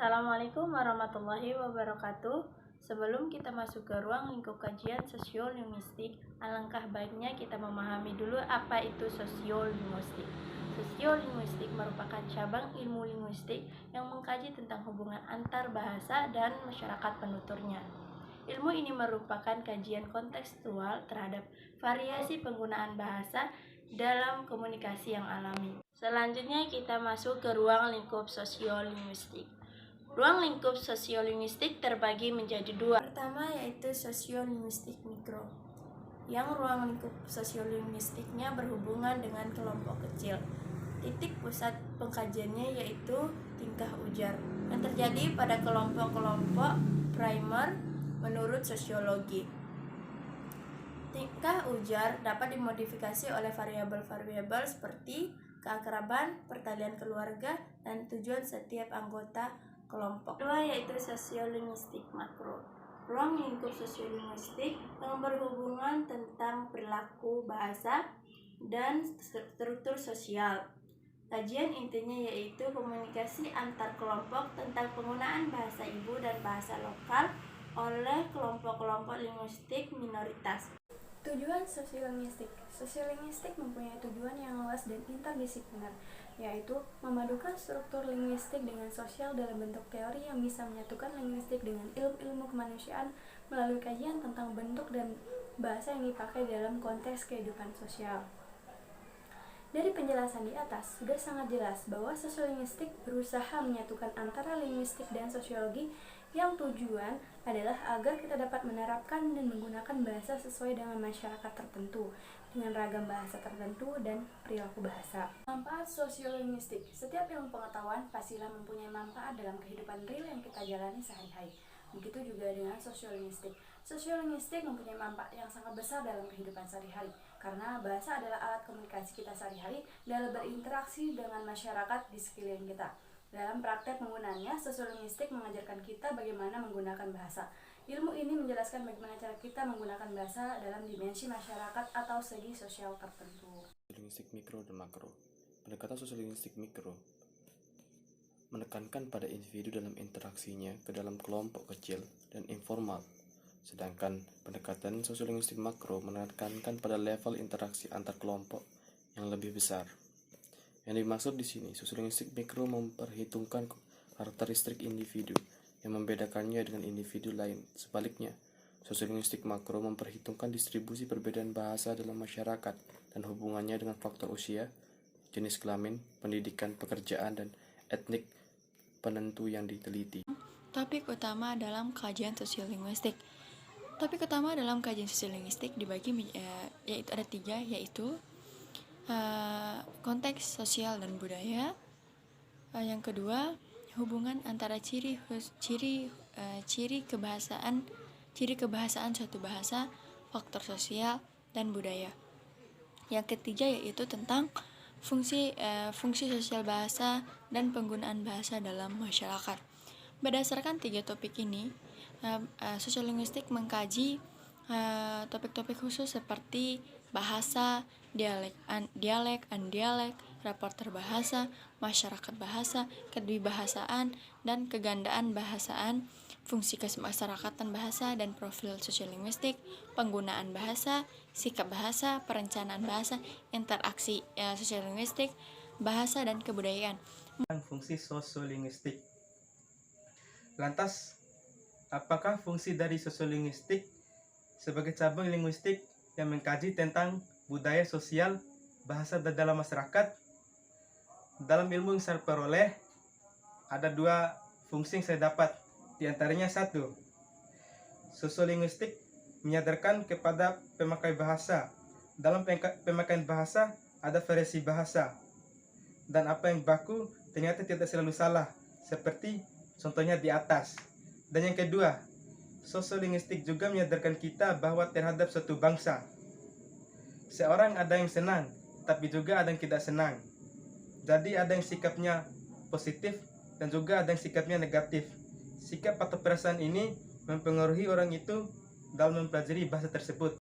Assalamualaikum warahmatullahi wabarakatuh. Sebelum kita masuk ke ruang lingkup kajian sosiolinguistik, alangkah baiknya kita memahami dulu apa itu sosiolinguistik. Sosiolinguistik merupakan cabang ilmu linguistik yang mengkaji tentang hubungan antar bahasa dan masyarakat penuturnya. Ilmu ini merupakan kajian kontekstual terhadap variasi penggunaan bahasa dalam komunikasi yang alami. Selanjutnya kita masuk ke ruang lingkup sosiolinguistik. Ruang lingkup sosiolinguistik terbagi menjadi dua. Pertama yaitu sosiolinguistik mikro, yang ruang lingkup sosiolinguistiknya berhubungan dengan kelompok kecil. Titik pusat pengkajiannya yaitu tingkah ujar yang terjadi pada kelompok-kelompok primer menurut sosiologi. Tingkah ujar dapat dimodifikasi oleh variabel-variabel seperti keakraban, pertalian keluarga, dan tujuan setiap anggota kelompok. Kedua yaitu sosiolinguistik makro, ruang lingkup sosiolinguistik yang berhubungan tentang perilaku bahasa dan struktur sosial. Kajian intinya yaitu komunikasi antar kelompok tentang penggunaan bahasa ibu dan bahasa lokal oleh kelompok-kelompok linguistik minoritas. Tujuan sosiolinguistik. Sosiolinguistik mempunyai tujuan yang luas dan interdisipliner, yaitu memadukan struktur linguistik dengan sosial dalam bentuk teori yang bisa menyatukan linguistik dengan ilmu-ilmu kemanusiaan melalui kajian tentang bentuk dan bahasa yang dipakai dalam konteks kehidupan sosial. Dari penjelasan di atas, sudah sangat jelas bahwa sosiolinguistik berusaha menyatukan antara linguistik dan sosiologi yang tujuan adalah agar kita dapat menerapkan dan menggunakan bahasa sesuai dengan masyarakat tertentu, dengan ragam bahasa tertentu dan perilaku bahasa. Manfaat sosiolinguistik. Setiap ilmu pengetahuan pastilah mempunyai manfaat dalam kehidupan real yang kita jalani sehari-hari. Begitu juga dengan sosiolinguistik. Sosiolinguistik mempunyai manfaat yang sangat besar dalam kehidupan sehari-hari, karena bahasa adalah alat komunikasi kita sehari-hari dalam berinteraksi dengan masyarakat di sekeliling kita. Dalam praktek penggunaannya, sosiolinguistik mengajarkan kita bagaimana menggunakan bahasa. Ilmu ini menjelaskan bagaimana cara kita menggunakan bahasa dalam dimensi masyarakat atau segi sosial tertentu. Sosiolinguistik mikro dan makro. Pendekatan sosiolinguistik mikro menekankan pada individu dalam interaksinya ke dalam kelompok kecil dan informal. Sedangkan pendekatan sosiolinguistik makro menekankan pada level interaksi antar kelompok yang lebih besar. Yang dimaksud di sini, sosiolinguistik mikro memperhitungkan karakteristik individu yang membedakannya dengan individu lain. Sebaliknya, sosiolinguistik makro memperhitungkan distribusi perbedaan bahasa dalam masyarakat dan hubungannya dengan faktor usia, jenis kelamin, pendidikan, pekerjaan, dan etnik penentu yang diteliti. Topik utama dalam kajian sosiolinguistik. Topik utama dalam kajian sosiolinguistik dibagi yaitu ada tiga, yaitu konteks sosial dan budaya. Yang kedua, hubungan antara ciri kebahasaan suatu bahasa, faktor sosial dan budaya. Yang ketiga yaitu tentang fungsi sosial bahasa dan penggunaan bahasa dalam masyarakat. Berdasarkan tiga topik ini, sosiolinguistik mengkaji topik-topik khusus seperti bahasa, dialek, undialek, reporter bahasa, masyarakat bahasa, kedwibahasaan, dan kegandaan bahasaan, fungsi kemasyarakatan bahasa dan profil sosiolinguistik, penggunaan bahasa, sikap bahasa, perencanaan bahasa, interaksi sosiolinguistik, bahasa dan kebudayaan. Fungsi sosiolinguistik. Lantas, apakah fungsi dari sosiolinguistik sebagai cabang linguistik yang mengkaji tentang budaya sosial, bahasa dan dalam masyarakat? Dalam ilmu yang saya peroleh, ada dua fungsi yang saya dapat. Di antaranya satu, sosiolinguistik menyadarkan kepada pemakai bahasa. Dalam pemakaian bahasa, ada variasi bahasa. Dan apa yang baku ternyata tidak selalu salah, seperti contohnya di atas. Dan yang kedua, sosiolinguistik juga menyadarkan kita bahwa terhadap suatu bangsa, seorang ada yang senang, tapi juga ada yang tidak senang. Jadi ada yang sikapnya positif dan juga ada yang sikapnya negatif. Sikap atau perasaan ini mempengaruhi orang itu dalam mempelajari bahasa tersebut.